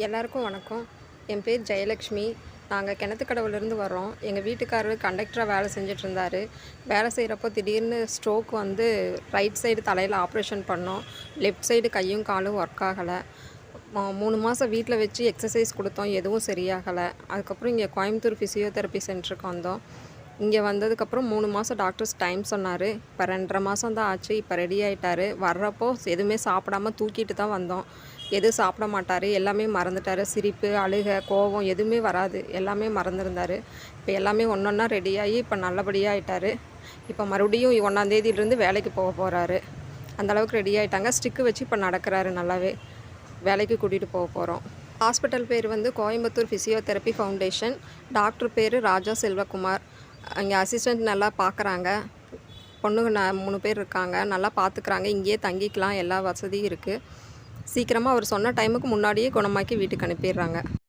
எல்லாருக்கும் வணக்கம். என் பேர் ஜெயலக்ஷ்மி. நாங்கள் கிணத்துக்கடவுலேருந்து வர்றோம். எங்கள் வீட்டுக்காரர் கண்டக்டராக வேலை செஞ்சிட்ருந்தார். வேலை செய்கிறப்போ திடீர்னு ஸ்ட்ரோக் வந்து ரைட் சைடு தலையில் ஆப்ரேஷன் பண்ணோம். லெஃப்ட் சைடு கையும் காலும் ஒர்க் ஆகலை. 3 மாதம் வீட்டில் வச்சு எக்ஸசைஸ் கொடுத்தோம், எதுவும் சரியாகலை. அதுக்கப்புறம் இங்கே கோயம்புத்தூர் ஃபிசியோதெரப்பி சென்டருக்கு வந்தோம். இங்கே வந்ததுக்கப்புறம் 3 மாதம் டாக்டர்ஸ் டைம் சொன்னார். இப்போ 2.5 மாதம் தான் ஆச்சு. இப்போ ரெடி ஆகிட்டார். வர்றப்போ எதுவுமே சாப்பிடாம தூக்கிட்டு தான் வந்தோம். எதுவும் சாப்பிட மாட்டார், எல்லாமே மறந்துட்டார். சிரிப்பு, அழுகை, கோபம் எதுவுமே வராது, எல்லாமே மறந்துருந்தார். இப்போ எல்லாமே ஒன்றொன்னா ரெடியாகி இப்போ நல்லபடியாக ஆகிட்டார். இப்போ மறுபடியும் 1ஆந்தேதியிலேருந்து வேலைக்கு போக போகிறாரு. அந்தளவுக்கு ரெடி ஆகிட்டாங்க. ஸ்டிக்கு வச்சு இப்போ நடக்கிறாரு நல்லாவே. வேலைக்கு கூட்டிகிட்டு போக போகிறோம். ஹாஸ்பிட்டல் பேர் வந்து கோயம்புத்தூர் ஃபிசியோதெரப்பி ஃபவுண்டேஷன். டாக்டர் பேர் ராஜா செல்வகுமார். அங்கே அசிஸ்டண்ட் நல்லா பார்க்குறாங்க. பொண்ணுங்க 3 பேர் இருக்காங்க, நல்லா பார்த்துக்குறாங்க. இங்கேயே தங்கிக்கலாம், எல்லா வசதியும் இருக்குது. சீக்கிரமாக அவர் சொன்ன டைமுக்கு முன்னாடியே குணமாக்கி வீட்டுக்கு அனுப்பிடுறாங்க.